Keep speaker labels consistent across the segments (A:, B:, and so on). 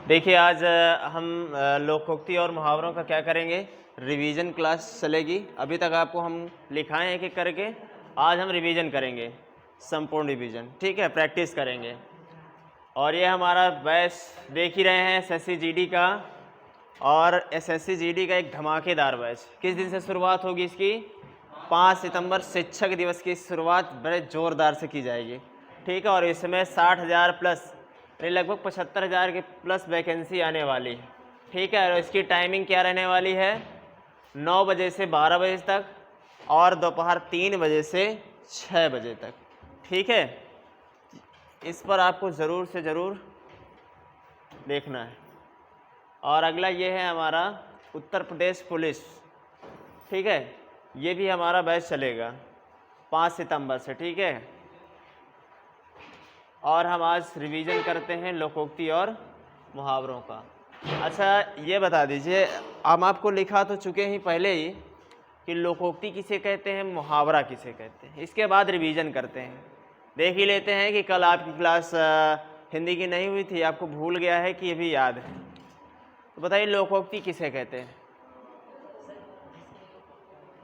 A: देखिए आज हम लोकोक्ति और मुहावरों का क्या करेंगे, रिवीजन क्लास चलेगी। अभी तक आपको हम लिखाएं एक एक करके, आज हम रिवीजन करेंगे, संपूर्ण रिवीजन, ठीक है, प्रैक्टिस करेंगे। और ये हमारा बैच देख ही रहे हैं एसएससी जीडी का, और एसएससी जीडी का एक धमाकेदार बैच। किस दिन से शुरुआत होगी इसकी? 5 सितंबर शिक्षक दिवस की शुरुआत बड़े ज़ोरदार से की जाएगी, ठीक है। और इसमें 60,000 प्लस, लगभग 75,000 के प्लस वैकेंसी आने वाली है, ठीक है। और इसकी टाइमिंग क्या रहने वाली है? 9 बजे से 12 बजे तक और दोपहर 3 बजे से 6 बजे तक, ठीक है। इस पर आपको ज़रूर से ज़रूर देखना है। और अगला ये है हमारा उत्तर प्रदेश पुलिस, ठीक है, ये भी हमारा बैच चलेगा 5 सितंबर से, ठीक है। और हम आज रिवीजन करते हैं लोकोक्ति और मुहावरों का। अच्छा ये बता दीजिए, हम आपको लिखा तो चुके ही पहले ही कि लोकोक्ति किसे कहते हैं, मुहावरा किसे कहते हैं। इसके बाद रिवीजन करते हैं। देख ही लेते हैं कि कल आपकी क्लास हिंदी की नहीं हुई थी, आपको भूल गया है कि ये भी याद है। तो बताइए लोकोक्ति किसे कहते हैं?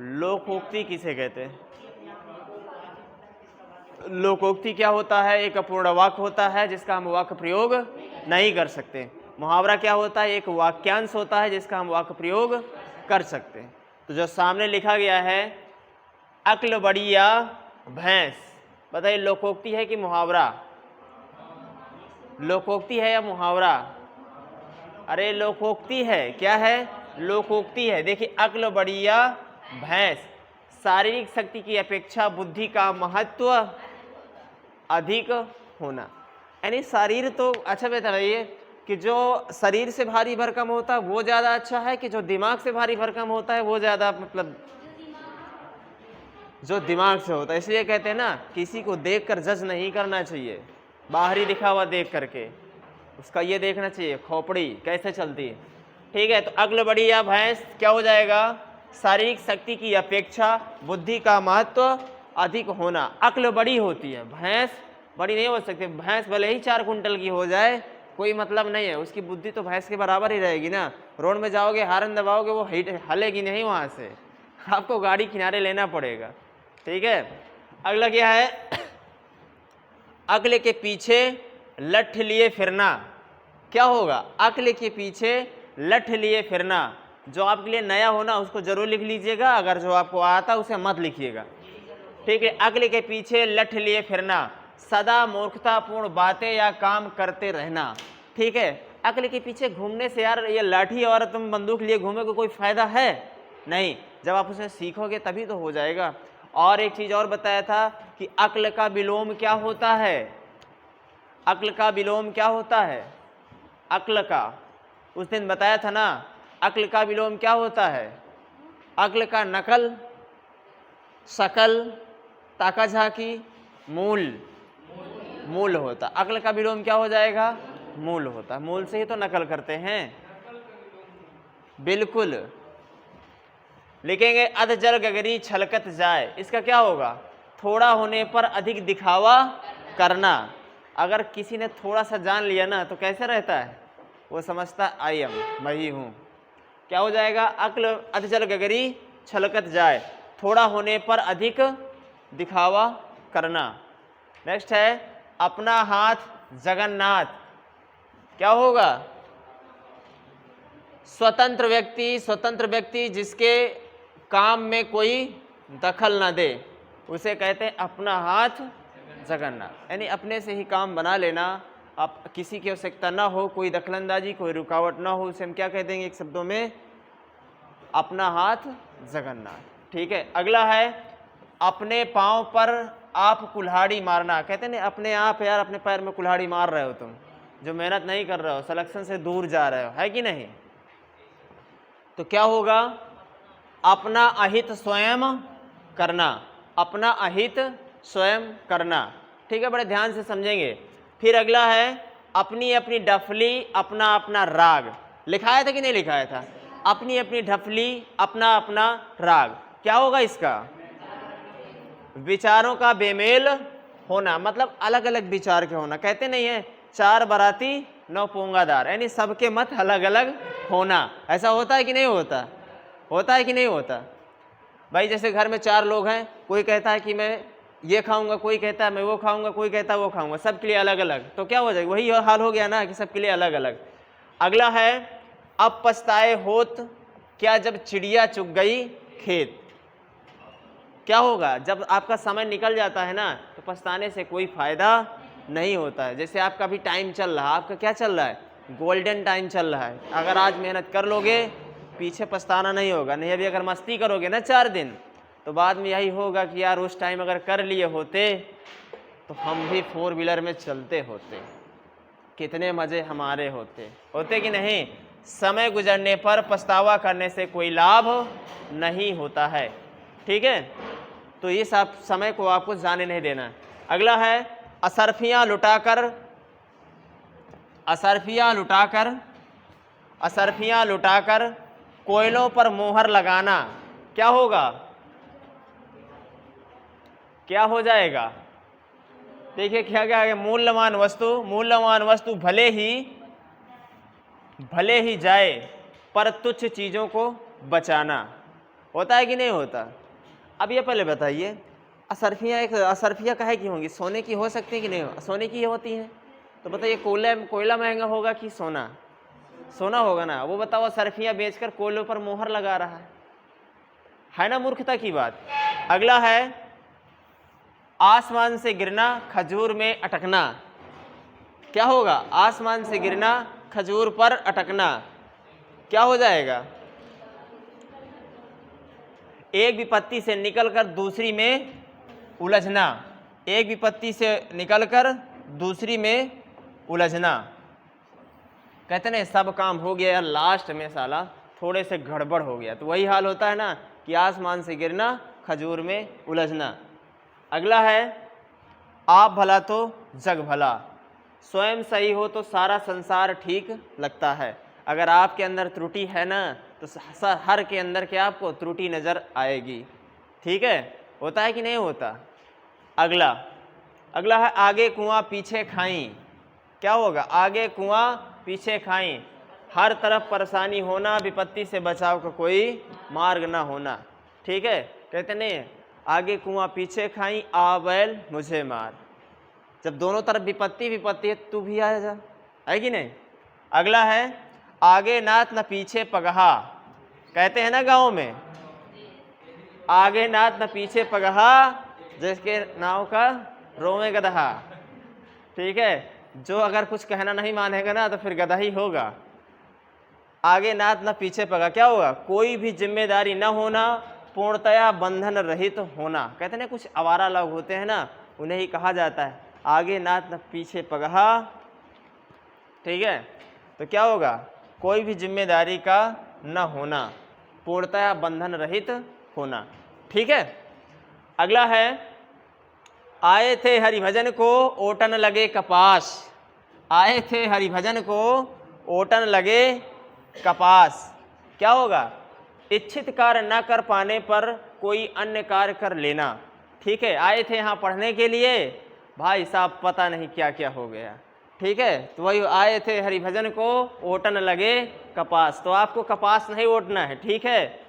A: लोकोक्ति किसे कहते हैं? लोकोक्ति क्या होता है? एक अपूर्ण वाक्य होता है जिसका हम वाक्य प्रयोग नहीं कर सकते। मुहावरा क्या होता है? एक वाक्यांश होता है जिसका हम वाक्य प्रयोग कर सकते हैं। तो जो सामने लिखा गया है अक्ल बड़ी या भैंस, बताइए लोकोक्ति है कि मुहावरा? लोकोक्ति है या मुहावरा? अरे लोकोक्ति है। क्या है? लोकोक्ति है। देखिए अक्ल बड़ी या भैंस, शारीरिक शक्ति की अपेक्षा बुद्धि का महत्व अधिक होना, यानी शरीर तो अच्छा बताइए कि जो शरीर से भारी भरकम होता है वो ज़्यादा अच्छा है कि जो दिमाग से भारी भरकम होता है वो ज़्यादा, मतलब जो दिमाग से होता है। इसलिए कहते हैं ना, किसी को देखकर जज नहीं करना चाहिए, बाहरी दिखावा देख करके उसका ये देखना चाहिए खोपड़ी कैसे चलती है, ठीक है। तो अक्ल बड़ी या भैंस क्या हो जाएगा? शारीरिक शक्ति की अपेक्षा बुद्धि का महत्व अधिक होना। अक्ल बड़ी होती है, भैंस बड़ी नहीं हो सकती। भैंस भले ही 4 कुंटल की हो जाए कोई मतलब नहीं है, उसकी बुद्धि तो भैंस के बराबर ही रहेगी ना। रोड में जाओगे, हारन दबाओगे, वो हलेगी नहीं वहाँ से, आपको गाड़ी किनारे लेना पड़ेगा, ठीक है। अगला क्या है? अक्ल के पीछे लठ लिए फिरना। क्या होगा? अक्ल के पीछे लठ लिए फिरना। जो आपके लिए नया हो ना उसको जरूर लिख लीजिएगा, अगर जो आपको आता उसे मत लिखिएगा, ठीक है। अक्ल के पीछे लठ लिए फिरना, सदा मूर्खतापूर्ण बातें या काम करते रहना, ठीक है। अक्ल के पीछे घूमने से यार ये लाठी और तुम बंदूक लिए घूमोगे कोई फायदा है नहीं, जब आप उसे सीखोगे तभी तो हो जाएगा। और एक चीज और बताया था कि अक्ल का विलोम क्या होता है? अक्ल का विलोम क्या होता है? अक्ल का उस दिन बताया था ना, अक्ल का विलोम क्या होता है? अक्ल का नकल, शकल, ताका झाकी, मूल होता। अक्ल का विलोम क्या हो जाएगा? मूल होता। मूल से ही तो नकल करते हैं, बिल्कुल। लिखेंगे अध जल गगरी छलकत जाए, इसका क्या होगा? थोड़ा होने पर अधिक दिखावा करना। अगर किसी ने थोड़ा सा जान लिया ना तो कैसे रहता है? वो समझता आई एम, मैं ही हूं। क्या हो जाएगा? अक्ल अध जल गगरी छलकत जाए, थोड़ा होने पर अधिक दिखावा करना। नेक्स्ट है अपना हाथ जगन्नाथ। क्या होगा? स्वतंत्र व्यक्ति जिसके काम में कोई दखल ना दे उसे कहते हैं अपना हाथ जगन्नाथ, यानी अपने से ही काम बना लेना, आप किसी की आवश्यकता ना हो, कोई दखलंदाजी, कोई रुकावट ना हो, उसे हम क्या कह देंगे एक शब्दों में? अपना हाथ जगन्नाथ, ठीक है। अगला है अपने पांव पर आप कुल्हाड़ी मारना। कहते हैं अपने आप यार अपने पैर में कुल्हाड़ी मार रहे हो तुम, जो मेहनत नहीं कर रहे हो, सिलेक्शन से दूर जा रहे हो, है कि नहीं? तो क्या होगा? अपना अहित स्वयं करना, अपना अहित स्वयं करना, ठीक है। बड़े ध्यान से समझेंगे। फिर अगला है अपनी अपनी डफली अपना अपना राग। लिखाया था कि नहीं लिखाया था? अपनी अपनी ढफली अपना अपना राग। क्या होगा इसका? विचारों का बेमेल होना, मतलब अलग अलग विचार के होना। कहते नहीं है 4 बाराती नौ पोंगादार, यानी सबके मत अलग अलग होना। ऐसा होता है कि नहीं होता? होता है कि नहीं होता? भाई जैसे घर में 4 लोग हैं, कोई कहता है कि मैं ये खाऊंगा, कोई कहता है मैं वो खाऊंगा, कोई कहता है वो खाऊंगा, सबके लिए अलग अलग, तो क्या हो जाएगा? वही हाल हो गया ना कि सबके लिए अलग अलग। अगला है अब पछताए होत क्या जब चिड़िया चुग गई खेत। क्या होगा? जब आपका समय निकल जाता है ना तो पछताने से कोई फायदा नहीं होता है। जैसे आपका भी टाइम चल रहा है, आपका क्या चल रहा है? गोल्डन टाइम चल रहा है। अगर आज मेहनत कर लोगे पीछे पछताना नहीं होगा। नहीं अभी अगर मस्ती करोगे ना 4 दिन तो बाद में यही होगा कि यार उस टाइम अगर कर लिए होते तो हम भी 4 व्हीलर में चलते होते, कितने मज़े हमारे होते। होते कि नहीं? समय गुजरने पर पछतावा करने से कोई लाभ नहीं होता है। ठीक है, तो ये सब समय को आपको जाने नहीं देना। अगला है असरफियाँ लुटाकर कोयलों पर मोहर लगाना। क्या होगा? क्या हो जाएगा? देखिए क्या क्या है? मूल्यवान वस्तु भले ही जाए पर तुच्छ चीज़ों को बचाना। होता है कि नहीं होता? अब ये पहले बताइए, असरफियाँ काहे की होंगी? सोने की हो सकती है कि नहीं? सोने की होती हैं। तो बताइए कोयला महंगा होगा कि सोना? सोना होगा ना। वो बताओ असरफियाँ बेचकर कोयलों पर मोहर लगा रहा है ना? मूर्खता की बात। अगला है आसमान से गिरना खजूर में अटकना। क्या होगा? आसमान से गिरना खजूर पर अटकना। क्या हो जाएगा? एक विपत्ति से निकलकर दूसरी में उलझना। एक विपत्ति से निकलकर दूसरी में उलझना। कहते ना सब काम हो गया यार, लास्ट में साला थोड़े से गड़बड़ हो गया। तो वही हाल होता है ना कि आसमान से गिरना खजूर में उलझना। अगला है आप भला तो जग भला। स्वयं सही हो तो सारा संसार ठीक लगता है। अगर आपके अंदर त्रुटि है ना तो हर के अंदर क्या आपको त्रुटि नज़र आएगी। ठीक है, होता है कि नहीं होता? अगला है आगे कुआं पीछे खाई। क्या होगा? आगे कुआं पीछे खाई। हर तरफ परेशानी होना, विपत्ति से बचाव का कोई मार्ग ना होना। ठीक है, कहते नहीं आगे कुआं पीछे खाई आ बैल मुझे मार। जब दोनों तरफ विपत्ति है तू भी आ जा, है कि नहीं? अगला है आगे नाथ न पीछे पगहा। कहते हैं ना गाँव में, आगे नाथ न पीछे पगहा जिसके नाव का रोवे गदहा। ठीक है, जो अगर कुछ कहना नहीं मानेगा ना तो फिर गधा ही होगा। आगे नाथ न पीछे पगहा। क्या होगा? कोई भी जिम्मेदारी न होना, पूर्णतया बंधन रहित होना। कहते हैं कुछ आवारा लोग होते हैं ना, उन्हें ही कहा जाता है आगे नाथ न पीछे पगहा। ठीक है, तो क्या होगा? कोई भी जिम्मेदारी का न होना, पूर्णतया बंधन रहित होना। ठीक है, अगला है आए थे हरिभजन को ओटन लगे कपास। आए थे हरिभजन को ओटन लगे कपास। क्या होगा? इच्छित कार्य न कर पाने पर कोई अन्य कार्य कर लेना। ठीक है, आए थे यहाँ पढ़ने के लिए, भाई साहब पता नहीं क्या क्या हो गया। ठीक है, तो वही आए थे हरिभजन को ओटन लगे कपास। तो आपको कपास नहीं ओटना है। ठीक है,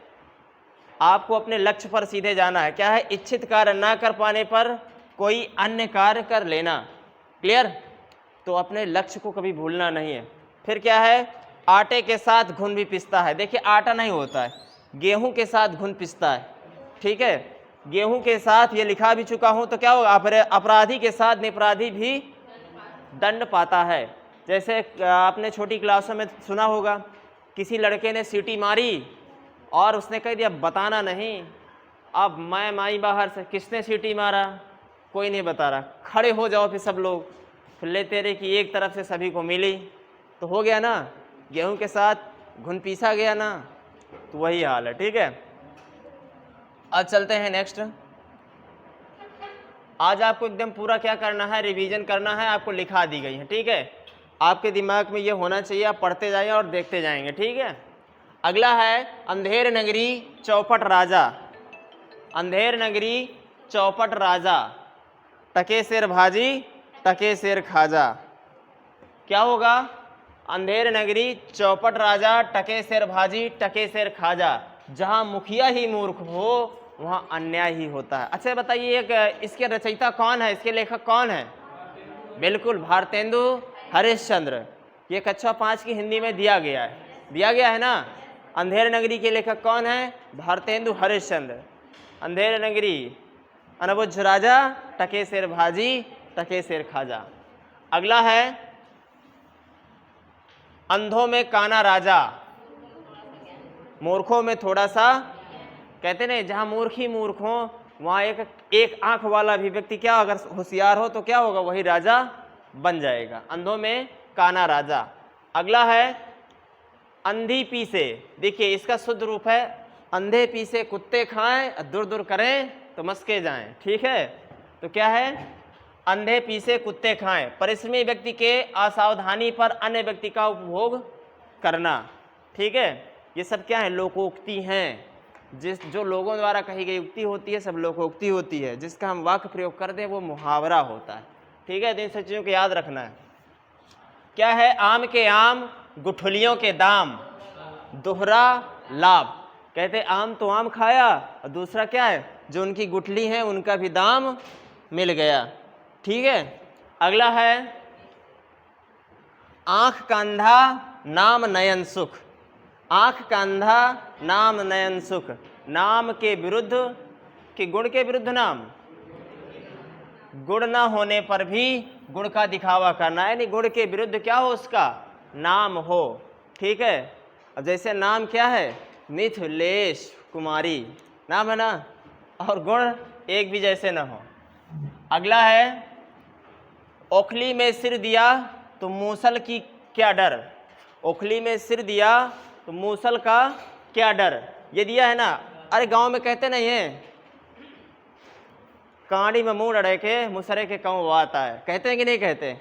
A: आपको अपने लक्ष्य पर सीधे जाना है। क्या है? इच्छित कार्य ना कर पाने पर कोई अन्य कार्य कर लेना। क्लियर? तो अपने लक्ष्य को कभी भूलना नहीं है। फिर क्या है? आटे के साथ घुन भी पिसता है। देखिए आटा नहीं होता है, गेहूं के साथ घुन पिसता है। ठीक है, गेहूं के साथ ये लिखा भी चुका हूं तो क्या होगा? अपराधी के साथ निपराधी भी दंड पाता है। जैसे आपने छोटी क्लासों में सुना होगा, किसी लड़के ने सीटी मारी और उसने कह दिया बताना नहीं। अब मैं माई बाहर से, किसने सीटी मारा? कोई नहीं बता रहा। खड़े हो जाओ फिर सब लोग, फिर ले तेरे की एक तरफ से सभी को मिली। तो हो गया ना, गेहूं के साथ घुन पीसा गया ना। तो वही हाल है। ठीक है, आज चलते हैं नेक्स्ट। आज आपको एकदम पूरा क्या करना है? रिवीजन करना है। आपको लिखा दी गई है। ठीक है, आपके दिमाग में ये होना चाहिए, आप पढ़ते जाइए और देखते जाएंगे। ठीक है, अगला है अंधेर नगरी चौपट राजा। अंधेर नगरी चौपट राजा, तके सिर भाजी तके सिर खाजा। क्या होगा? अंधेर नगरी, चौपट राजा, टके सिर भाजी, टके सिर खाजा। जहाँ मुखिया ही मूर्ख हो वहाँ अन्याय ही होता है। अच्छा बताइए, एक इसके रचयिता कौन है, इसके लेखक कौन है? बिल्कुल भारतेंदु हरिश्चंद्र। ये कक्षा 5 की हिंदी में दिया गया है ना। अंधेर नगरी के लेखक कौन है? भारतेंदु हरिश्चंद्र। अंधेर नगरी, अनबुझ राजा, टके सिर भाजी, टके सिर खाजा। अगला है अंधों में काना राजा, मूर्खों में थोड़ा सा, कहते नहीं जहाँ मूर्ख ही मूर्ख हो वहाँ एक आंख वाला भी व्यक्ति क्या अगर होशियार हो तो क्या होगा, वही राजा बन जाएगा। अंधों में काना राजा। अगला है अंधी पीसे। देखिए इसका शुद्ध रूप है अंधे पीसे कुत्ते खाएं, दूर दूर करें तो मस्के जाएं। ठीक है, तो क्या है? अंधे पीसे कुत्ते खाएं, परिश्रमी व्यक्ति के असावधानी पर अन्य व्यक्ति का उपभोग करना। ठीक है, ये सब क्या है? लोकोक्ति हैं। जो लोगों द्वारा कही गई उक्ति होती है सब लोकोक्ति होती है। जिसका हम वाक्य प्रयोग कर दें वो मुहावरा होता है। ठीक है, तो इन सब चीज़ों को याद रखना है। क्या है? आम के आम, गुठलियों के दाम, दोहरा लाभ। कहते आम तो आम खाया और दूसरा क्या है, जो उनकी गुठली है उनका भी दाम मिल गया। ठीक है, अगला है आंख का अंधा नाम नयन सुख। आंख का अंधा नाम नयन सुख। नाम के विरुद्ध कि गुण के विरुद्ध नाम, गुण ना होने पर भी गुण का दिखावा करना, यानी गुण के विरुद्ध क्या हो, उसका नाम हो। ठीक है, अब जैसे नाम क्या है, मिथिलेश कुमारी नाम है ना, और गुण एक भी जैसे ना हो। अगला है ओखली में सिर दिया तो मूसल की क्या डर। ओखली में सिर दिया तो मूसल का क्या डर, ये दिया है ना। अरे गांव में कहते नहीं है, कांडी में मुंह लड़े के मुसरे के कौं आता है, कहते हैं कि नहीं कहते?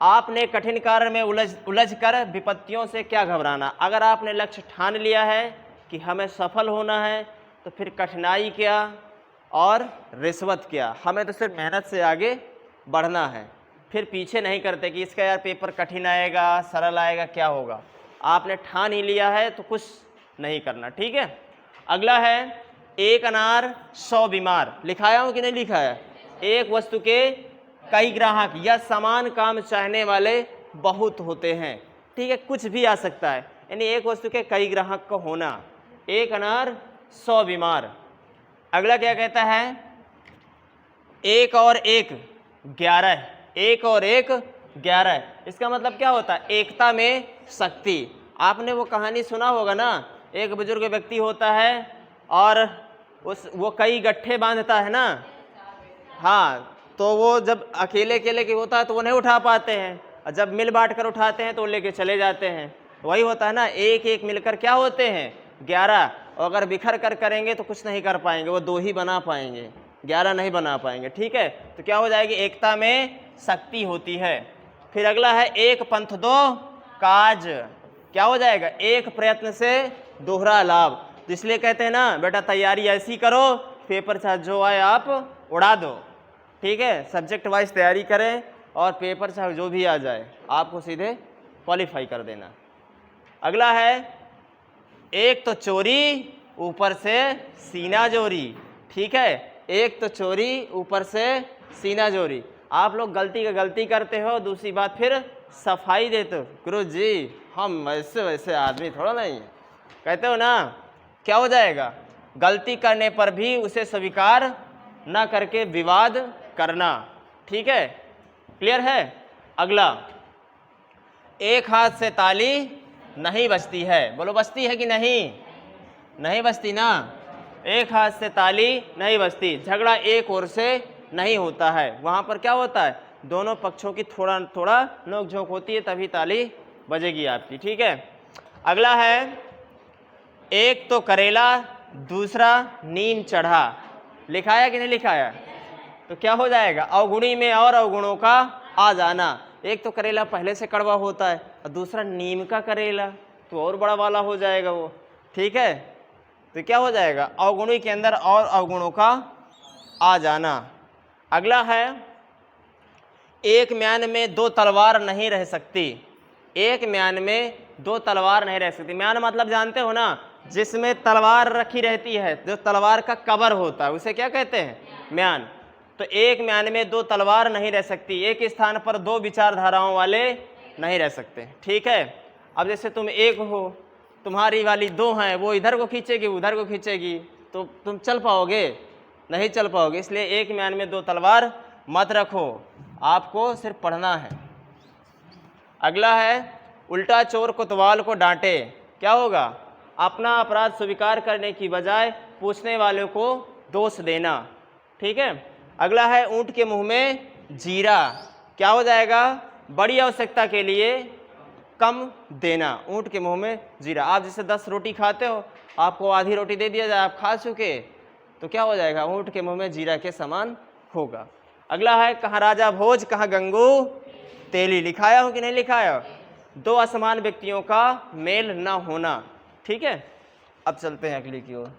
A: आपने कठिन कार्य में उलझ कर विपत्तियों से क्या घबराना। अगर आपने लक्ष्य ठान लिया है कि हमें सफल होना है तो फिर कठिनाई क्या और रिश्वत क्या, हमें तो सिर्फ मेहनत से आगे बढ़ना है। फिर पीछे नहीं करते कि इसका यार पेपर कठिन आएगा सरल आएगा क्या होगा। आपने ठान ही लिया है तो कुछ नहीं करना। ठीक है, अगला है एक अनार 100 बीमार। लिखाया हूँ कि नहीं लिखाया? एक वस्तु के कई ग्राहक या समान काम चाहने वाले बहुत होते हैं। ठीक है, कुछ भी आ सकता है, यानी एक वस्तु के कई ग्राहक का होना। एक अनार 100 बीमार। अगला क्या कहता है? एक और एक 11। एक और एक 11। इसका मतलब क्या होता है? एकता में शक्ति। आपने वो कहानी सुना होगा ना, एक बुजुर्ग व्यक्ति होता है और वो कई गट्ठे बांधता है ना। हाँ, तो वो जब अकेले अकेले के होता है तो वो नहीं उठा पाते हैं, और जब मिल बांट कर उठाते हैं तो वो लेके चले जाते हैं। वही होता है ना, एक एक मिलकर क्या होते हैं? 11। और अगर बिखर कर करेंगे तो कुछ नहीं कर पाएंगे, वो 2 ही बना पाएंगे, 11 नहीं बना पाएंगे। ठीक है, तो क्या हो जाएगी? एकता में शक्ति होती है। फिर अगला है एक पंथ 2 काज। क्या हो जाएगा? एक प्रयत्न से दोहरा लाभ। तो इसलिए कहते हैं ना बेटा तैयारी ऐसी करो पेपर चाहे जो आए आप उड़ा दो। ठीक है, सब्जेक्ट वाइज तैयारी करें और पेपर चाहे जो भी आ जाए आपको सीधे क्वालिफाई कर देना। अगला है एक तो चोरी ऊपर से सीना जोरी। ठीक है, एक तो चोरी ऊपर से सीना जोरी। आप लोग गलती करते हो, दूसरी बात फिर सफाई देते हो, गुरु जी हम वैसे आदमी थोड़ा नहीं है, कहते हो ना। क्या हो जाएगा? गलती करने पर भी उसे स्वीकार न करके विवाद करना। ठीक है, क्लियर है? अगला एक हाथ से ताली नहीं बजती है। बोलो बजती है कि नहीं? नहीं बजती ना। एक हाथ से ताली नहीं बजती। झगड़ा एक ओर से नहीं होता है, वहाँ पर क्या होता है? दोनों पक्षों की थोड़ा थोड़ा नोक झोंक होती है, तभी ताली बजेगी आपकी। ठीक है, अगला है एक तो करेला दूसरा नीम चढ़ा। लिखाया कि नहीं लिखाया? तो क्या हो जाएगा? अवगुणी में और अवगुणों का आ जाना। एक तो करेला पहले से कड़वा होता है और दूसरा नीम का करेला तो और बड़ा वाला हो जाएगा वो। ठीक है, तो क्या हो जाएगा? अवगुणी के अंदर और अवगुणों का आ जाना। अगला है एक म्यान में 2 तलवार नहीं रह सकती। एक म्यान में दो तलवार नहीं रह सकती। म्यान मतलब जानते हो ना, जिसमें तलवार रखी रहती है, जो तलवार का कवर होता है उसे क्या कहते हैं? म्यान। तो एक म्यान में दो तलवार नहीं रह सकती, एक स्थान पर दो विचारधाराओं वाले नहीं रह सकते। ठीक है, अब जैसे तुम एक हो, तुम्हारी वाली दो हैं, वो इधर को खींचेगी उधर को खींचेगी, तो तुम चल पाओगे? नहीं चल पाओगे। इसलिए एक म्यान में दो तलवार मत रखो, आपको सिर्फ पढ़ना है। अगला है उल्टा चोर कोतवाल को डांटे, क्या होगा? अपना अपराध स्वीकार करने की बजाय पूछने वाले को दोष देना। ठीक है, अगला है ऊंट के मुंह में जीरा, क्या हो जाएगा? बड़ी आवश्यकता के लिए कम देना। ऊंट के मुंह में जीरा। आप जैसे 10 रोटी खाते हो, आपको आधी रोटी दे दिया जाए, आप खा चुके, तो क्या हो जाएगा? ऊंट के मुंह में जीरा के समान होगा। अगला है कहाँ राजा भोज कहाँ गंगू तेली, लिखाया हो कि नहीं लिखाया? दो असमान व्यक्तियों का मेल न होना। ठीक है, अब चलते हैं अगली की ओर।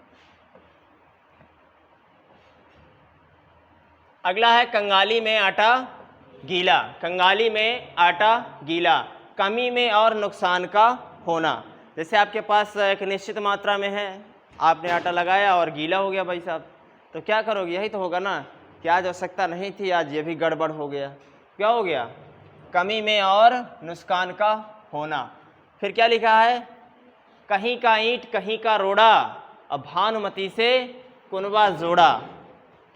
A: अगला है कंगाली में आटा गीला, कंगाली में आटा गीला, कमी में और नुकसान का होना। जैसे आपके पास एक निश्चित मात्रा में है, आपने आटा लगाया और गीला हो गया भाई साहब, तो क्या करोगे? यही तो होगा ना कि आज आवश्यकता नहीं थी, आज ये भी गड़बड़ हो गया। क्या हो गया? कमी में और नुकसान का होना। फिर क्या लिखा है? कहीं का ईंट कहीं का रोड़ा, अब भानुमति से कुनबा जोड़ा।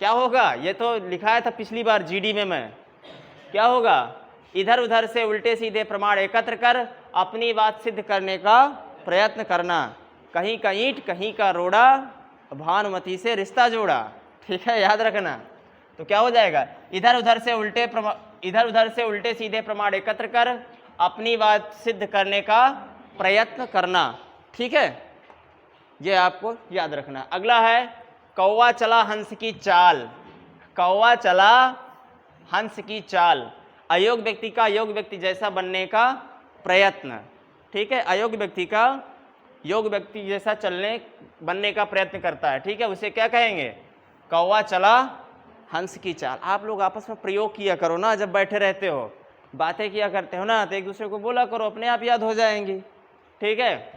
A: क्या होगा? ये तो लिखाया था पिछली बार जीडी में मैं। क्या होगा? इधर उधर से उल्टे सीधे प्रमाण एकत्र कर अपनी बात सिद्ध करने का प्रयत्न करना। कहीं का ईंट कहीं का रोड़ा, भानुमति से रिश्ता जोड़ा। ठीक है, याद रखना। तो क्या हो जाएगा? इधर उधर से उल्टे सीधे प्रमाण एकत्र कर अपनी बात सिद्ध करने का प्रयत्न करना। ठीक है, ये आपको याद रखना। अगला है कौवा चला हंस की चाल, कौवा चला हंस की चाल, अयोग्य व्यक्ति का योग्य व्यक्ति जैसा बनने का प्रयत्न। ठीक है, अयोग्य व्यक्ति का योग्य व्यक्ति जैसा बनने का प्रयत्न करता है। ठीक है, उसे क्या कहेंगे? कौवा चला हंस की चाल। आप लोग आपस में प्रयोग किया करो ना, जब बैठे रहते हो, बातें किया करते हो ना, तो एक दूसरे को बोला करो, अपने आप याद हो जाएंगी। ठीक है,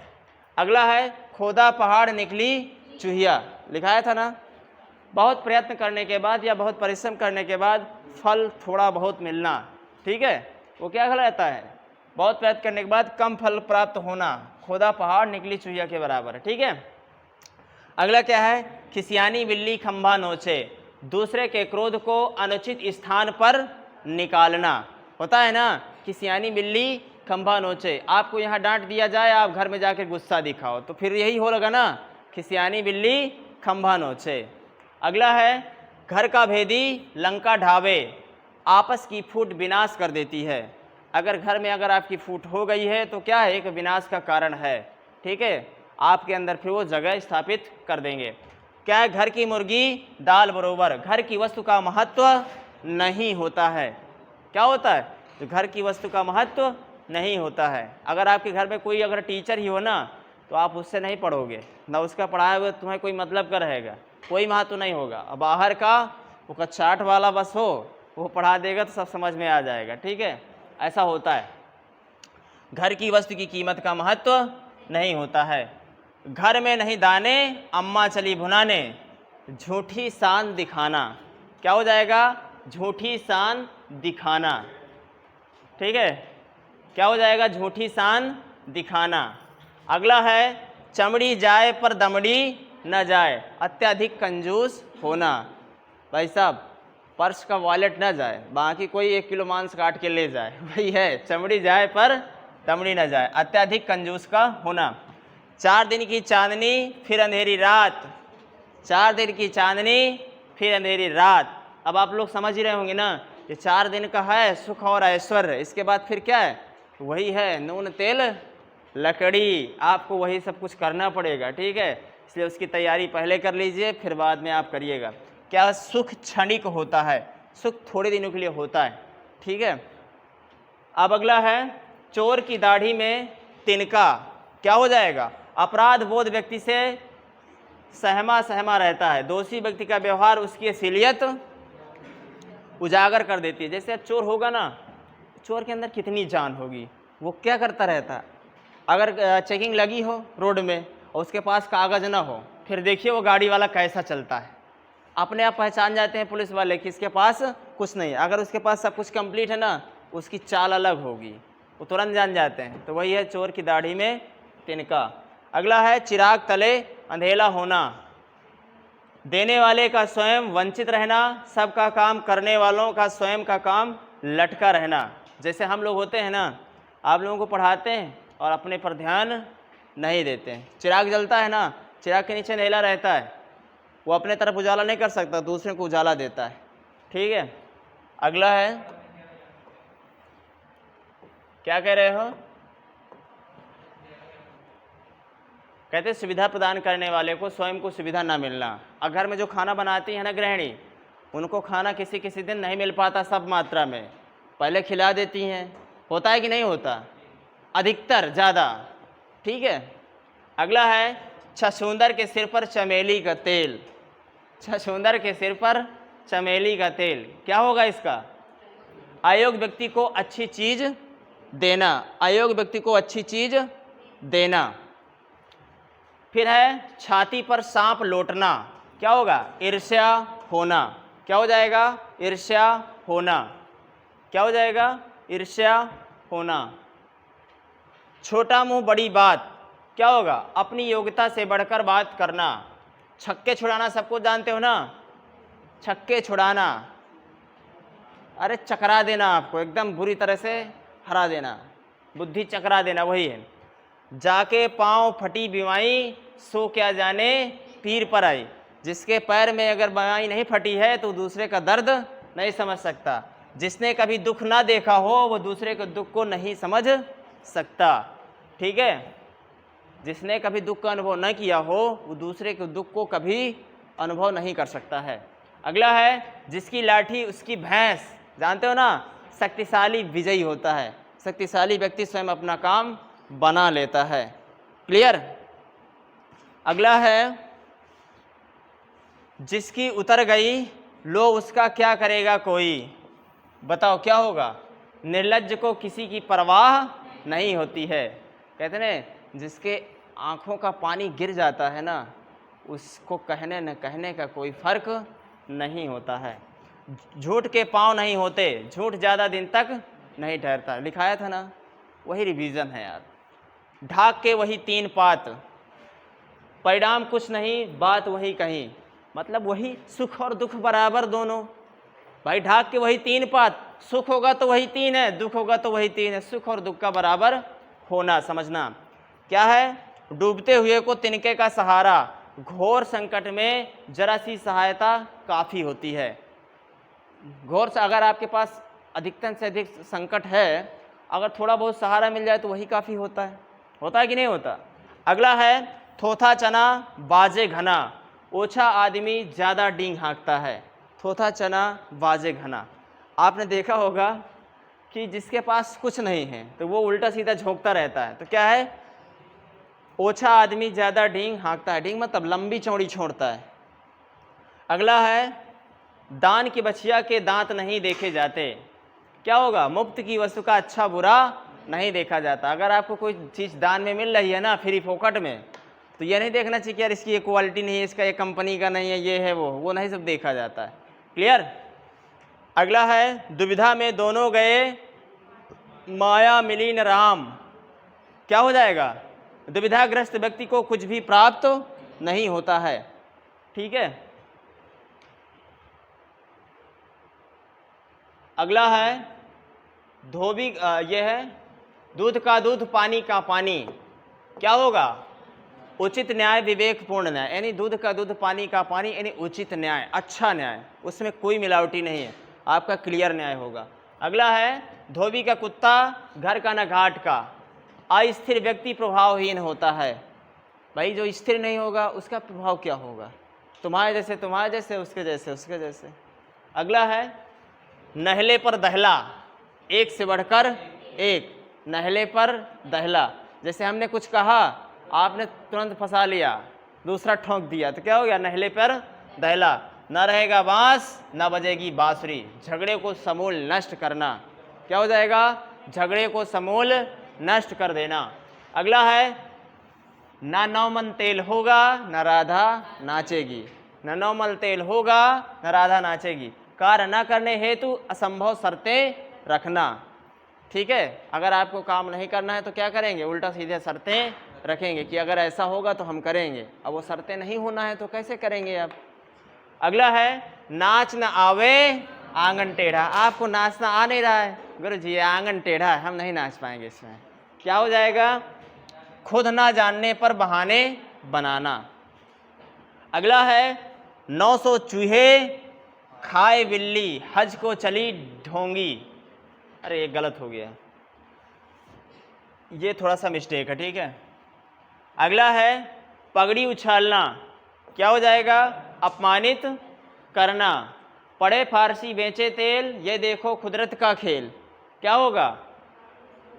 A: अगला है खोदा पहाड़ निकली चूहिया, लिखाया था ना। बहुत प्रयत्न करने के बाद या बहुत परिश्रम करने के बाद फल थोड़ा बहुत मिलना, ठीक है, वो क्या कहलाता है? बहुत प्रयत्न करने के बाद कम फल प्राप्त होना, खोदा पहाड़ निकली चूहिया के बराबर है। ठीक है, अगला क्या है? खिसियानी बिल्ली खंभा नोचे, दूसरे के क्रोध को अनुचित स्थान पर निकालना। होता है ना, खिसियानी बिल्ली खंभा नोचे, आपको यहाँ डांट दिया जाए, आप घर में जाकर गुस्सा दिखाओ, तो फिर यही होगा ना, खिसियानी बिल्ली खंभा नोचे। अगला है घर का भेदी लंका ढावे, आपस की फूट विनाश कर देती है। अगर घर में अगर आपकी फूट हो गई है तो क्या है? एक विनाश का कारण है। ठीक है, आपके अंदर फिर वो जगह स्थापित कर देंगे। क्या है? घर की मुर्गी दाल बरोबर, घर की वस्तु का महत्व नहीं होता है। क्या होता है? तो घर की वस्तु का महत्व नहीं होता है। अगर आपके घर में कोई अगर टीचर ही हो ना, तो आप उससे नहीं पढ़ोगे ना, उसका पढ़ाया हुआ तुम्हें कोई मतलब का रहेगा, कोई महत्व नहीं होगा। अब बाहर का वो कक्षा 8 वाला बस हो, वो पढ़ा देगा तो सब समझ में आ जाएगा। ठीक है, ऐसा होता है। घर की वस्तु की कीमत का महत्व नहीं होता है। घर में नहीं दाने अम्मा चली भुनाने, झूठी शान दिखाना। क्या हो जाएगा? झूठी शान दिखाना। ठीक है, क्या हो जाएगा? झूठी शान दिखाना। अगला है चमड़ी जाए पर दमड़ी न जाए, अत्यधिक कंजूस होना। भाई साहब, पर्स का वॉलेट न जाए, बाकी कोई 1 किलो मांस काट के ले जाए, वही है चमड़ी जाए पर दमड़ी न जाए, अत्यधिक कंजूस का होना। 4 दिन की चांदनी फिर अंधेरी रात, 4 दिन की चांदनी फिर अंधेरी रात। अब आप लोग समझ ही रहे होंगे ना, ये 4 दिन का है सुख और ऐश्वर्य, इसके बाद फिर क्या है? वही है नून तेल लकड़ी, आपको वही सब कुछ करना पड़ेगा। ठीक है, इसलिए उसकी तैयारी पहले कर लीजिए, फिर बाद में आप करिएगा। क्या? सुख क्षणिक होता है, सुख थोड़े दिनों के लिए होता है। ठीक है, अब अगला है चोर की दाढ़ी में तिनका। क्या हो जाएगा? अपराध बोध व्यक्ति से सहमा सहमा रहता है, दोषी व्यक्ति का व्यवहार उसकी असलियत उजागर कर देती है। जैसे चोर होगा ना, चोर के अंदर कितनी जान होगी, वो क्या करता रहता है? अगर चेकिंग लगी हो रोड में और उसके पास कागज़ ना हो, फिर देखिए वो गाड़ी वाला कैसा चलता है। अपने आप पहचान जाते हैं पुलिस वाले कि इसके पास कुछ नहीं है। अगर उसके पास सब कुछ कंप्लीट है ना, उसकी चाल अलग होगी, वो तुरंत जान जाते हैं। तो वही है चोर की दाढ़ी में तिनका। अगला है चिराग तले अंधेला होना, देने वाले का स्वयं वंचित रहना, सबका काम करने वालों का स्वयं का काम लटका रहना। जैसे हम लोग होते हैं ना, आप लोगों को पढ़ाते हैं और अपने पर ध्यान नहीं देते हैं। चिराग जलता है ना, चिराग के नीचे अंधेला रहता है, वो अपने तरफ उजाला नहीं कर सकता, दूसरे को उजाला देता है। ठीक है। अगला है, क्या कह रहे हो? कहते सुविधा प्रदान करने वाले को स्वयं को सुविधा ना मिलना। अब घर में जो खाना बनाती है ना गृहिणी, उनको खाना किसी किसी दिन नहीं मिल पाता सब मात्रा में, पहले खिला देती हैं। होता है कि नहीं होता? अधिकतर ज़्यादा। ठीक है। अगला है छछूंदर के सिर पर चमेली का तेल, छछूंदर के सिर पर चमेली का तेल। क्या होगा इसका? अयोग्य व्यक्ति को अच्छी चीज़ देना, अयोग्य व्यक्ति को अच्छी चीज़ देना। फिर है छाती पर सांप लौटना। क्या होगा? ईर्ष्या होना। क्या हो जाएगा? ईर्ष्या होना। क्या हो जाएगा? ईर्ष्या होना। छोटा मुंह बड़ी बात। क्या होगा? अपनी योग्यता से बढ़कर बात करना। छक्के छुड़ाना सबको जानते हो ना, छक्के छुड़ाना, अरे चकरा देना, आपको एकदम बुरी तरह से हरा देना, बुद्धि चकरा देना, वही है। जाके पाँव फटी बीमाई, सो क्या जाने पीर पर आई। जिसके पैर में अगर बीमारी नहीं फटी है तो दूसरे का दर्द नहीं समझ सकता। जिसने कभी दुख ना देखा हो वो दूसरे के दुख को नहीं समझ सकता। ठीक है। जिसने कभी दुख का अनुभव न किया हो वो दूसरे के दुख को कभी अनुभव नहीं कर सकता है। अगला है जिसकी लाठी उसकी भैंस। जानते हो ना, शक्तिशाली विजयी होता है। शक्तिशाली व्यक्ति स्वयं अपना काम बना लेता है। क्लियर। अगला है जिसकी उतर गई लो उसका क्या करेगा कोई। बताओ क्या होगा? निर्लज्ज को किसी की परवाह नहीं होती है। कहते हैं जिसके आँखों का पानी गिर जाता है ना, उसको कहने न कहने का कोई फर्क नहीं होता है। झूठ के पाँव नहीं होते, झूठ ज़्यादा दिन तक नहीं ठहरता। लिखाया था ना, वही रिवीजन है यार। ढाक के वही तीन पात, परिणाम कुछ नहीं बात वही कहीं। मतलब वही सुख और दुख बराबर दोनों। भाई ढाक के वही तीन पात, सुख होगा तो वही तीन है, दुख होगा तो वही तीन है। सुख और दुख का बराबर होना समझना। क्या है? डूबते हुए को तिनके का सहारा, घोर संकट में जरा सी सहायता काफ़ी होती है। घोर से अगर आपके पास अधिकतम से अधिक संकट है, अगर थोड़ा बहुत सहारा मिल जाए तो वही काफ़ी होता है। होता है कि नहीं होता? अगला है थोथा चना बाजे घना, ओछा आदमी ज़्यादा डींग हाँकता है। थोथा चना बाजे घना। आपने देखा होगा कि जिसके पास कुछ नहीं है तो वो उल्टा सीधा झोंकता रहता है। तो क्या है? ओछा आदमी ज़्यादा डींग हाँकता है। डींग मतलब लंबी चौड़ी छोड़ता है। अगला है दान की बछिया के दांत नहीं देखे जाते। क्या होगा? मुफ्त की वस्तु का अच्छा बुरा नहीं देखा जाता। अगर आपको कोई चीज़ दान में मिल रही है ना, फ्री फोकट में, तो ये नहीं देखना चाहिए कि यार इसकी ये क्वालिटी नहीं है, इसका ये कंपनी का नहीं है, ये है वो नहीं सब देखा जाता है। क्लियर। अगला है दुविधा में दोनों गए माया मिली न राम। क्या हो जाएगा? दुविधाग्रस्त व्यक्ति को कुछ भी प्राप्त नहीं होता है। ठीक है। अगला है धोबी, ये है दूध का दूध पानी का पानी। क्या होगा? उचित न्याय विवेकपूर्ण न्याय, यानी दूध का दूध पानी का पानी, यानी उचित न्याय, अच्छा न्याय, उसमें कोई मिलावटी नहीं है, आपका क्लियर न्याय होगा। अगला है धोबी का कुत्ता घर का न घाट का, अस्थिर व्यक्ति प्रभावहीन होता है। भाई जो स्थिर नहीं होगा उसका प्रभाव क्या होगा? तुम्हारे जैसे, उसके जैसे। अगला है नहले पर दहला, एक से बढ़कर एक, नहले पर दहला। जैसे हमने कुछ कहा, आपने तुरंत फंसा लिया, दूसरा ठोंक दिया, तो क्या हो गया? नहले पर दहला। न रहेगा बांस न बजेगी बांसुरी, झगड़े को समूल नष्ट करना। क्या हो जाएगा? झगड़े को समूल नष्ट कर देना। अगला है ना नौमन तेल होगा न राधा नाचेगी, न नौमन तेल होगा न राधा नाचेगी। कार्य न करने हेतु असंभव शर्तें रखना। ठीक है, अगर आपको काम नहीं करना है तो क्या करेंगे, उल्टा सीधे शर्तें रखेंगे कि अगर ऐसा होगा तो हम करेंगे। अब वो शर्तें नहीं होना है तो कैसे करेंगे आप। अगला है नाच न आवे आंगन टेढ़ा। आपको नाचना आ नहीं रहा है, गुरु जी आंगन टेढ़ा है, हम नहीं नाच पाएंगे इसमें। क्या हो जाएगा, खुद ना जानने पर बहाने बनाना। अगला है 900 चूहे खाए बिल्ली हज को चली ढोंगी। अरे ये गलत हो गया, ये थोड़ा सा मिस्टेक है, ठीक है। अगला है पगड़ी उछालना। क्या हो जाएगा, अपमानित करना। पढ़े फारसी बेचे तेल ये देखो कुदरत का खेल। क्या होगा,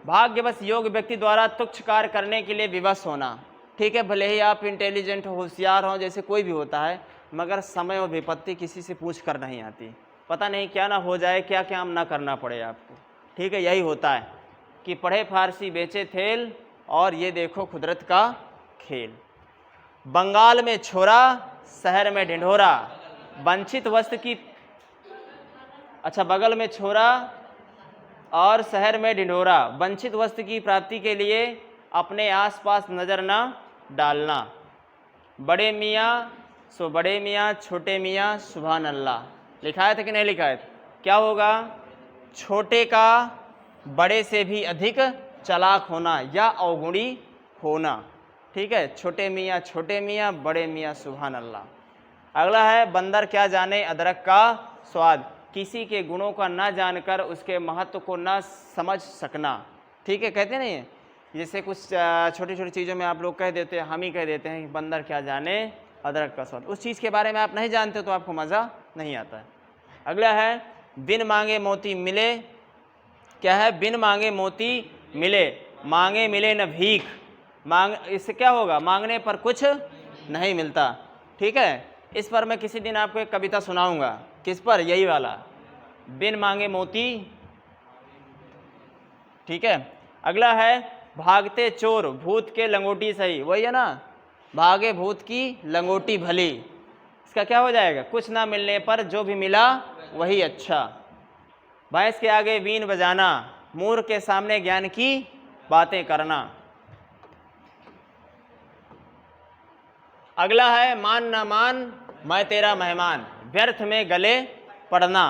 A: भाग्यवश योग्य व्यक्ति द्वारा तुच्छ कार्य करने के लिए विवश होना। ठीक है, भले ही आप इंटेलिजेंट हो, होशियार हो, जैसे कोई भी होता है, मगर समय और विपत्ति किसी से पूछ कर नहीं आती। पता नहीं क्या ना हो जाए, क्या क्या ना करना पड़े आपको। ठीक है, यही होता है कि पढ़े फारसी बेचे थेल और ये देखो कुदरत का खेल। बंगाल में छोरा शहर में ढिंढोरा, वंचित वस्तु की, अच्छा बगल में छोरा और शहर में ढिंढोरा, वंचित वस्तु की प्राप्ति के लिए अपने आसपास नज़र न डालना। बड़े मियाँ सो बड़े मियाँ, छोटे मियाँ सुभान अल्लाह। लिखा है था कि नहीं लिखा है? क्या होगा, छोटे का बड़े से भी अधिक चालाक होना या अवगुणी होना। ठीक है, छोटे मियाँ, बड़े मियाँ सुभान अल्लाह। अगला है बंदर क्या जाने अदरक का स्वाद। किसी के गुणों का ना जानकर उसके महत्व को ना समझ सकना। ठीक है, कहते नहीं है, जैसे कुछ छोटी छोटी चीज़ों में आप लोग कह देते हैं, हम ही कह देते हैं कि बंदर क्या जाने अदरक का स्वाद। उस चीज़ के बारे में आप नहीं जानते तो आपको मज़ा नहीं आता है। अगला है बिन मांगे मोती मिले। क्या है, बिन मांगे मोती मिले, मांगे मिले न भीख। मांग, इससे क्या होगा, मांगने पर कुछ नहीं मिलता। ठीक है, इस पर मैं किसी दिन आपको एक कविता सुनाऊंगा। किस पर, यही वाला, बिन मांगे मोती। ठीक है, अगला है भागते चोर भूत के लंगोटी सही। वही है ना, भागे भूत की लंगोटी भली। इसका क्या हो जाएगा, कुछ ना मिलने पर जो भी मिला वही अच्छा। भैंस के आगे बीन बजाना, मूर्ख के सामने ज्ञान की बातें करना। अगला है मान ना मान मैं तेरा मेहमान, व्यर्थ में गले पड़ना।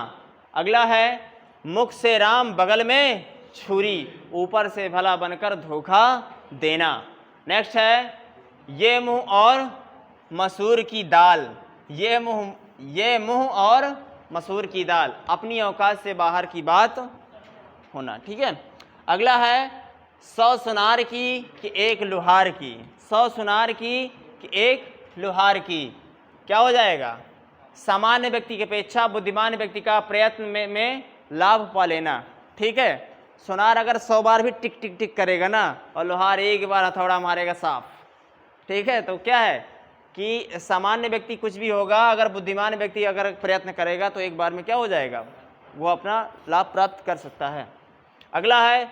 A: अगला है मुख से राम बगल में छुरी, ऊपर से भला बनकर धोखा देना। नेक्स्ट है ये मुंह और मसूर की दाल, ये मुंह और मसूर की दाल, अपनी औकात से बाहर की बात होना। ठीक है, अगला है 100 सुनार की कि एक लुहार की, 100 सुनार की कि एक लुहार की। क्या हो जाएगा, सामान्य व्यक्ति की अपेक्षा बुद्धिमान व्यक्ति का प्रयत्न में लाभ पा लेना। ठीक है, सुनार अगर 100 बार भी टिक टिक टिक करेगा ना, और लोहार एक बार हथौड़ा मारेगा साफ। ठीक है, तो क्या है कि सामान्य व्यक्ति कुछ भी होगा, अगर बुद्धिमान व्यक्ति अगर प्रयत्न करेगा तो एक बार में क्या हो जाएगा, वो अपना लाभ प्राप्त कर सकता है। अगला है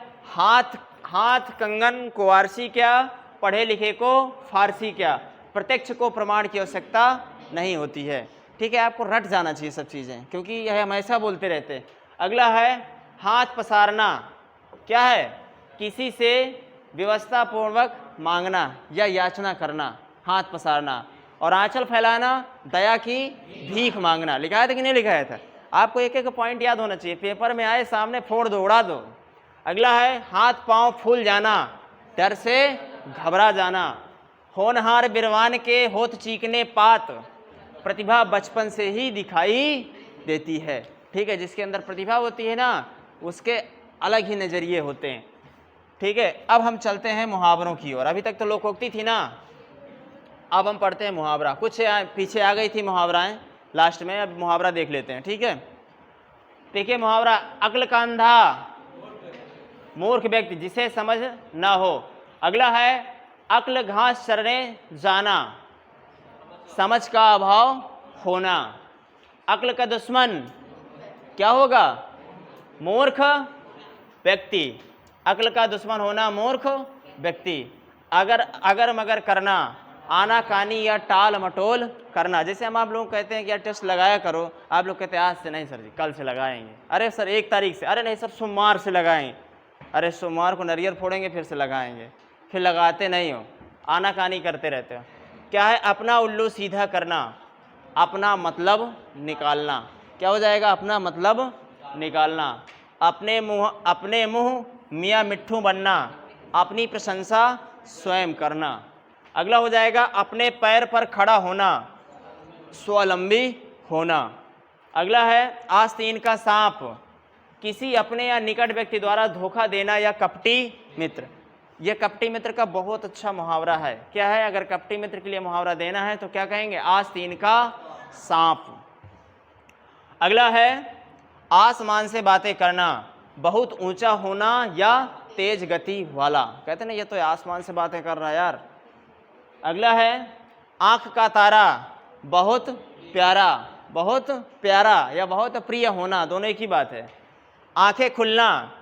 A: हाथ कंगन को वारसी क्या, पढ़े लिखे को फारसी क्या। प्रत्यक्ष को प्रमाण की आवश्यकता नहीं होती है। ठीक है, आपको रट जाना चाहिए सब चीज़ें, क्योंकि यह हमेशा बोलते रहते हैं। अगला है हाथ पसारना। क्या है, किसी से व्यवस्था पूर्वक मांगना या याचना करना, हाथ पसारना। और आंचल फैलाना, दया की भीख मांगना। लिखा था कि नहीं लिखा था? आपको एक एक पॉइंट याद होना चाहिए, पेपर में आए सामने फोड़ दो, उड़ा दो। अगला है हाथ पांव फूल जाना, डर से घबरा जाना। होनहार बिरवान के होठ चीकने पात, प्रतिभा बचपन से ही दिखाई देती है। ठीक है, जिसके अंदर प्रतिभा होती है ना, उसके अलग ही नज़रिए होते हैं। ठीक है, अब हम चलते हैं मुहावरों की ओर। अभी तक तो लोकोक्ति थी ना, अब हम पढ़ते हैं मुहावरा। कुछ पीछे आ गई थी मुहावराएं लास्ट में, अब मुहावरा देख लेते हैं। ठीक है, देखिए मुहावरा, अक्ल का अंधा मूर्ख व्यक्ति जिसे समझ ना हो। अगला है अक्ल घास चरने जाना, समझ का अभाव होना। अक्ल का दुश्मन क्या होगा, मूर्ख व्यक्ति। अक्ल का दुश्मन होना मूर्ख व्यक्ति, अगर मगर करना, आनाकानी या टाल मटोल करना। जैसे हम आप लोग कहते हैं कि यार टेस्ट लगाया करो, आप लोग कहते हैं आज से नहीं सर जी, कल से लगाएंगे। अरे सर 1 तारीख से, अरे नहीं सर सोमवार से लगाएंगे। अरे सोमवार को नारियल फोड़ेंगे फिर से लगाएंगे, फिर लगाते नहीं हो, आनाकानी करते रहते हो। क्या है? अपना उल्लू सीधा करना, अपना मतलब निकालना। क्या हो जाएगा? अपना मतलब निकालना। अपने मुंह मियाँ मिट्ठू बनना, अपनी प्रशंसा स्वयं करना। अगला हो जाएगा अपने पैर पर खड़ा होना, स्वावलंबी होना। अगला है आस्तीन का सांप, किसी अपने या निकट व्यक्ति द्वारा धोखा देना या कपटी मित्र। यह कपटी मित्र का बहुत अच्छा मुहावरा है। क्या है? अगर कपटी मित्र के लिए मुहावरा देना है तो क्या कहेंगे? आस्तीन का सांप। अगला है आसमान से बातें करना, बहुत ऊंचा होना या तेज गति वाला। कहते ना ये तो आसमान से बातें कर रहा है यार। अगला है आंख का तारा, बहुत प्यारा या बहुत प्रिय होना, दोनों एक ही बात है। आंखें खुलना,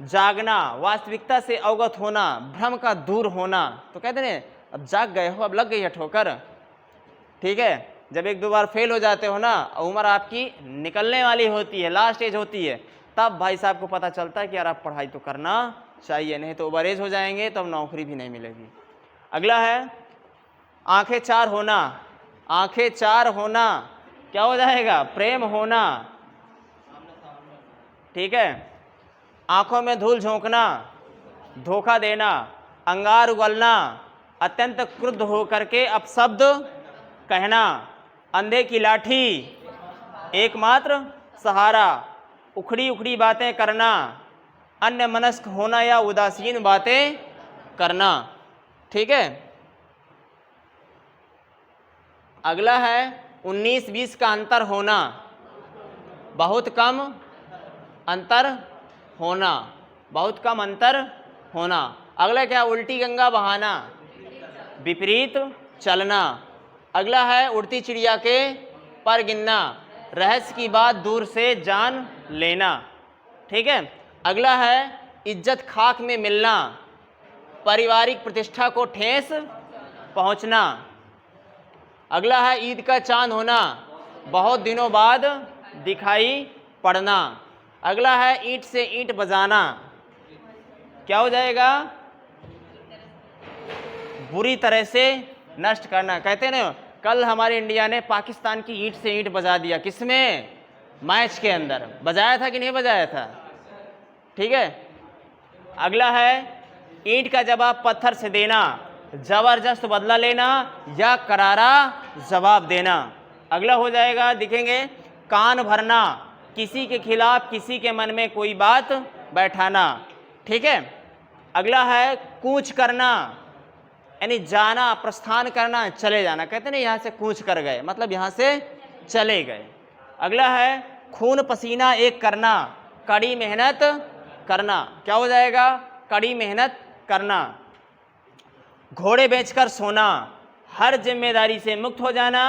A: जागना, वास्तविकता से अवगत होना, भ्रम का दूर होना। तो कहते हैं अब जाग गए हो, अब लग गई है ठोकर, ठीक है। जब 1-2 बार फेल हो जाते हो ना, उम्र आपकी निकलने वाली होती है, लास्ट एज होती है, तब भाई साहब को पता चलता है कि यार आप पढ़ाई तो करना चाहिए, नहीं तो ओवर एज हो जाएंगे तब नौकरी भी नहीं मिलेगी। अगला है आंखें चार होना, क्या हो जाएगा? प्रेम होना, ठीक है। आंखों में धूल झोंकना, धोखा देना, अंगार उगलना, अत्यंत क्रुद्ध होकर के अपशब्द कहना, अंधे की लाठी एकमात्र सहारा, उखड़ी बातें करना, अन्य मनस्क होना या उदासीन बातें करना, ठीक है। अगला है 19-20 का अंतर होना, बहुत कम अंतर होना। अगला क्या? उल्टी गंगा बहाना, विपरीत चलना। अगला है उड़ती चिड़िया के पर गिनना, रहस्य की बात दूर से जान लेना, ठीक है। अगला है इज्जत खाक में मिलना, पारिवारिक प्रतिष्ठा को ठेस पहुंचना। अगला है ईद का चांद होना, बहुत दिनों बाद दिखाई पड़ना। अगला है ईंट से ईंट बजाना, क्या हो जाएगा? बुरी तरह से नष्ट करना। कहते हैं ना कल हमारे इंडिया ने पाकिस्तान की ईंट से ईंट बजा दिया, किसमें? मैच के अंदर। बजाया था कि नहीं बजाया था? ठीक है। अगला है ईंट का जवाब पत्थर से देना, जबरदस्त बदला लेना या करारा जवाब देना। अगला हो जाएगा, दिखेंगे कान भरना, किसी के खिलाफ किसी के मन में कोई बात बैठाना, ठीक है। अगला है कूच करना, यानी जाना, प्रस्थान करना, चले जाना। कहते नहीं यहाँ से कूच कर गए, मतलब यहाँ से चले गए। अगला है खून पसीना एक करना, कड़ी मेहनत करना, क्या हो जाएगा? कड़ी मेहनत करना। घोड़े बेचकर सोना, हर जिम्मेदारी से मुक्त हो जाना,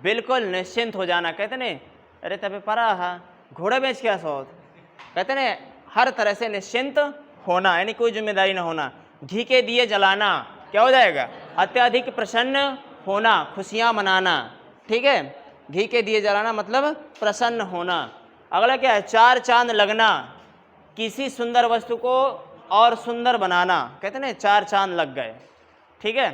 A: बिल्कुल निश्चिंत हो जाना। कहते नहीं अरे तबे परा है घोड़े बेच क्या सो, कहते नहीं हर तरह से निश्चिंत होना, यानी कोई जिम्मेदारी ना होना। घी के दिए जलाना, क्या हो जाएगा? अत्यधिक प्रसन्न होना, खुशियां मनाना, ठीक है। घी के दिए जलाना मतलब प्रसन्न होना। अगला क्या है? 4 चांद लगना, किसी सुंदर वस्तु को और सुंदर बनाना। कहते हैं 4 चांद लग गए, ठीक है।